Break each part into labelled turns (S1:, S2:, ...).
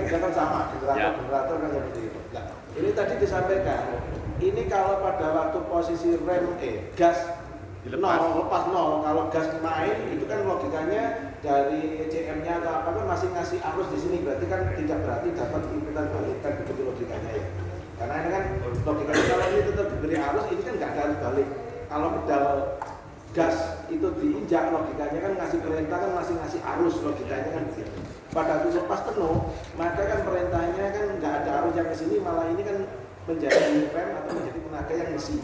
S1: kita kan sama, generator kan seperti itu. Nah, ini tadi disampaikan, ini kalau pada waktu posisi rem gas lepas nol, kalau gas main itu kan logikanya dari CM-nya atau apa kan masih ngasih arus di sini, berarti kan tidak berarti dapat inputan balik, kan begitu logikanya ya. Karena ini kan logikanya kalau ini tetap diberi arus, ini kan nggak ada arus balik. Kalau pedal gas itu diinjak, logikanya kan ngasih perintah kan masih ngasih arus, logikanya kan begitu. Pada waktu lepas penuh, maka kan perintahnya kan nggak ada arus yang ke sini, malah ini kan menjadi rem atau menjadi tenaga yang ngisi.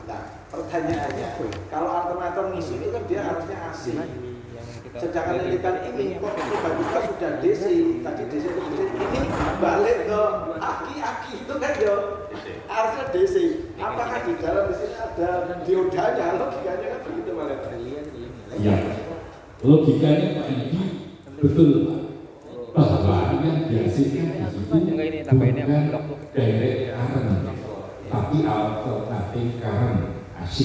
S1: Nah, pertanyaannya, kalau alternator ngisi itu kan dia harusnya AC. Sedangkan lilitan ini kok tiba-tiba sudah DC, tadi DC itu DC, ini balik ke aki itu kan ya harusnya DC. Apakah di dalam di sini ada diodanya? Logikanya kan begitu malah.
S2: Ya, logikanya Pak Edi betul bahwa yang dihasilkan di situ bukan direct current, tapi alternatif current AC.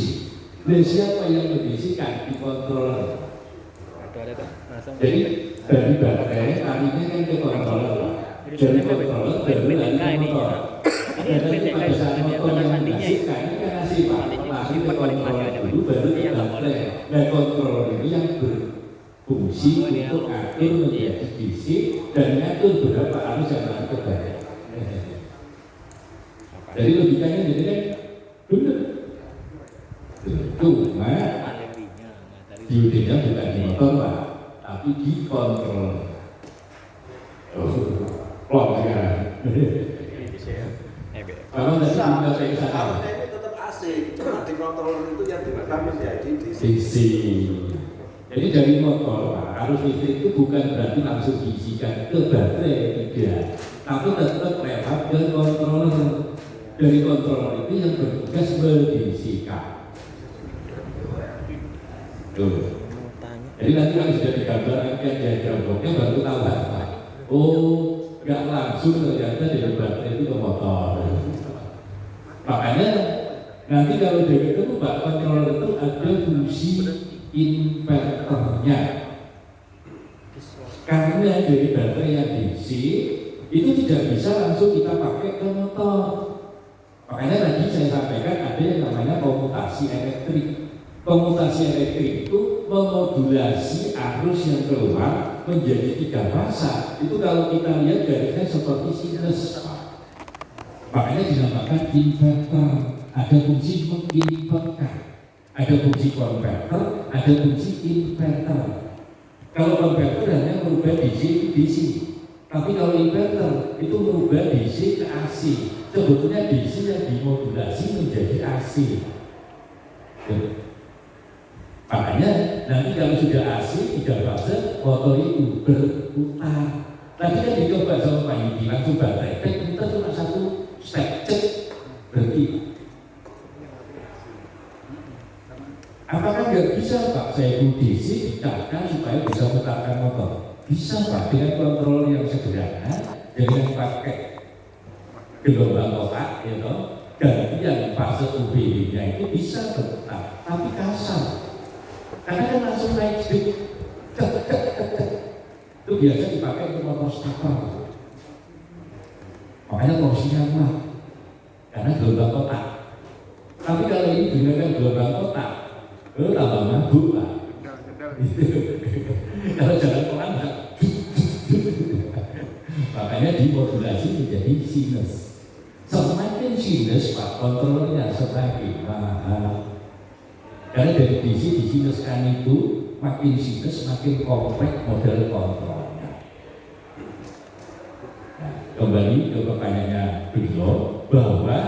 S2: Dan siapa yang membisikkan di controller? Jadi dari baterai tadinya kan ke controller, dari controller baru lagi ke motor. Dan pada saat motor yang menghasilkan ini kan AC Pak, lagi ke controller dulu baru ke baterai. Nah controller ini yang berfungsi untuk atur menjadi DC dan mengatur berapa arus yang masuk ke baterai. Jadi logikanya jadi kan benar. Cuma diodinya bukan di motor Pak, tapi di kontrol. Plong sekarang. Kalau tadi sudah saya salah.
S1: Ini tetap AC, cuma di kontrol itu yang dibuka menjadi
S2: DC. Jadi dari motor Pak, arus listrik itu bukan berarti langsung diisikan ke baterai, tidak. Tapi tetap lewat ke controller. Dari controller itu yang bertugas mendisikan. Jadi nanti kalau sudah digambarkan diagram bloknya baru tahu Pak. Oh, nggak langsung ternyata dari baterai itu ke motor. Makanya nanti kalau dari itu Pak controller itu ada fungsi inverternya. Karena dari baterai yang DC itu tidak bisa langsung kita pakai ke motor. Makanya tadi saya sampaikan ada yang namanya komutasi elektrik. Komutasi elektrik itu memodulasi arus yang keluar menjadi 3 fasa. Itu kalau kita lihat garisnya seperti sinus. Makanya dinamakan inverter. Ada fungsi menginverter, ada fungsi konverter, ada fungsi inverter. Kalau konverter hanya merubah DC ke DC, tapi kalau inverter itu merubah DC ke AC. Sebetulnya DC yang dimodulasi menjadi AC. Makanya nanti kalau sudah AC 3 fase motor itu berputar. Tadi kan dicoba sama Pak Yudi langsung baterai putar cuma 1 step cek berhenti. Apakah nggak bisa Pak saya DC dicapkan supaya bisa putarkan motor? Bisa Pak dengan kontrol yang sederhana, dengan pakai gelombang kotak, ya toh, dan yang fase UVB-nya itu bisa berputar, tapi kasar. Karena kan langsung naik speed, itu biasa dipakai untuk motor stepper. Makanya torsinya kuat, karena gelombang kotak. Tapi kalau ini gunakan gelombang kotak, tambah mabuk Pak. Kalau jalan pelan, makanya dimodulasi menjadi sinus. Semakin sinus Pak, kontrolnya semakin mahal. Karena dari DC disinuskan itu makin sinus makin kompleks model kontrolnya. Nah, kembali ke pertanyaannya beliau bahwa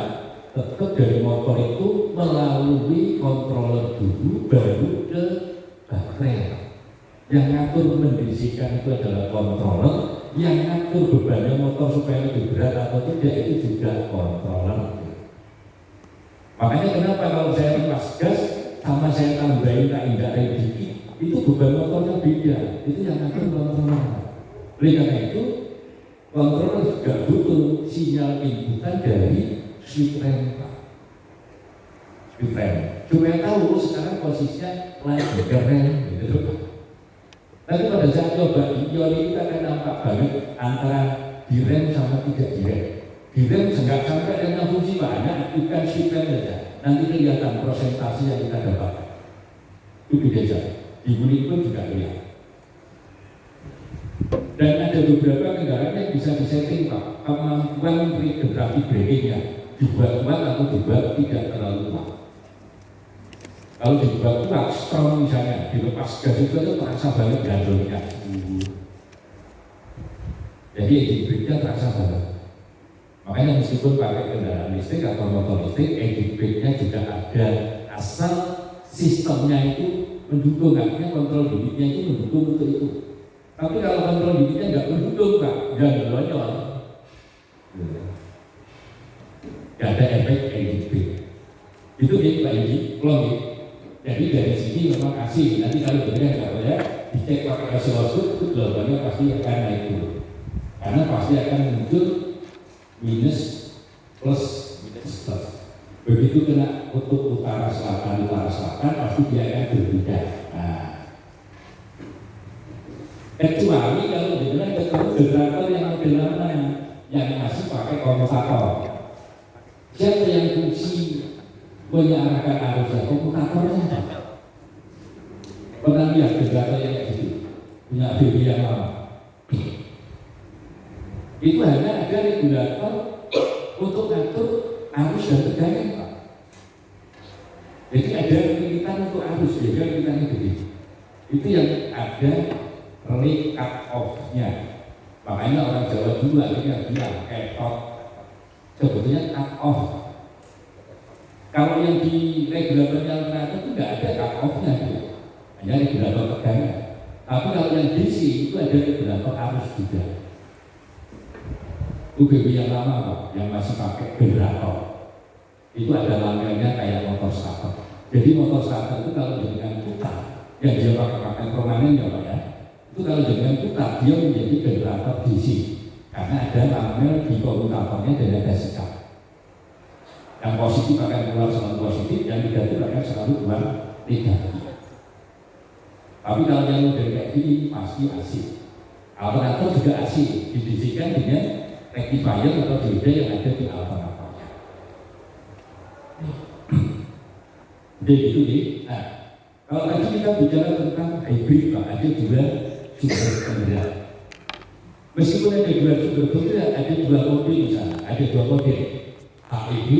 S2: tetap dari motor itu melalui controller dulu baru ke baterai. Yang ngatur mendisikan itu adalah controller, yang ngatur bebannya motor supaya lebih berat atau tidak itu juga controller. Makanya kenapa kalau saya lepas gas sama saya tambahin tak indah dikit, itu beban motornya beda, itu yang ngatur controller. Oleh karena itu controller juga butuh sinyal inputan dari switch rem Pak. Switch rem supaya tahu sekarang posisinya lagi keren gitu. Tapi pada saat coba ion itu akan nampak banget antara direm sama tidak direm. Direm nggak sampai dengan fungsi banyak, aktifkan shift rem saja. Nanti kelihatan prosentasi yang kita dapatkan. Itu beda. Di unit pun juga kelihatan. Dan ada beberapa kendaraan yang bisa disetting Pak, kemampuan regenerasi brakingnya dibuat kuat atau dibuat tidak terlalu kuat. Kalau dibuat kuat, strong misalnya, dilepas gas itu terasa banget gandolnya. Jadi hibridnya terasa banget. Makanya meskipun pakai kendaraan listrik atau motor listrik, hibridnya juga ada, asal sistemnya itu mendukung, artinya kontrol limitnya itu mendukung untuk itu. Tapi kalau kontrol limitnya nggak mendukung Pak, nggak nyolong. Nggak ada efek hibrid. Itu dia Pak Yudi, plong. Jadi dari sini memang kasih, nanti kalau benar nggak boleh dicek pakai oscilloscope, itu gelombangnya pasti akan naik turun. Karena pasti akan muncul minus plus minus plus. Begitu kena kutub utara selatan pasti dia akan berbeda. Nah, kecuali kalau benar ketemu generator yang model lama yang masih pakai komutator. Siapa yang fungsi mengarahkan arusnya? Komutatornya. Pernah lihat generator yang kayak gitu? Punya BB yang lama. Itu hanya ada regulator untuk ngatur arus dan tegangan Pak. Jadi ada limitan untuk arus, beda limitannya gede. Itu yang ada relay cut off-nya. Makanya orang Jawa dulu akhirnya bilang ketot, sebetulnya cut off. Kalau yang di regulatornya ternyata itu tidak ada cut off-nya, hanya regulator tegangan. Tapi kalau yang DC itu ada regulator arus juga. UBB yang lama Pak, yang masih pakai generator itu ada lamanya kayak motor starter. Jadi motor starter itu kalau dengan putar, yang dia pakai permanen ya Pak ya, itu kalau dengan putar dia menjadi generator DC karena ada lamel di komutatornya dan ada sikap. Yang positif akan keluar selalu positif, yang negatif akan selalu keluar negatif. Tapi kalau yang model kayak gini pasti AC. Alternator juga AC, didisikan dengan rectifier atau delay yang ada di alternator. Jadi gitu nih. Nah, kalau tadi kita bicara tentang hybrid Pak, ada dua sumber penggerak. Meskipun ada dua sumber penggerak, ada dua mode misalnya, ada dua mode HEV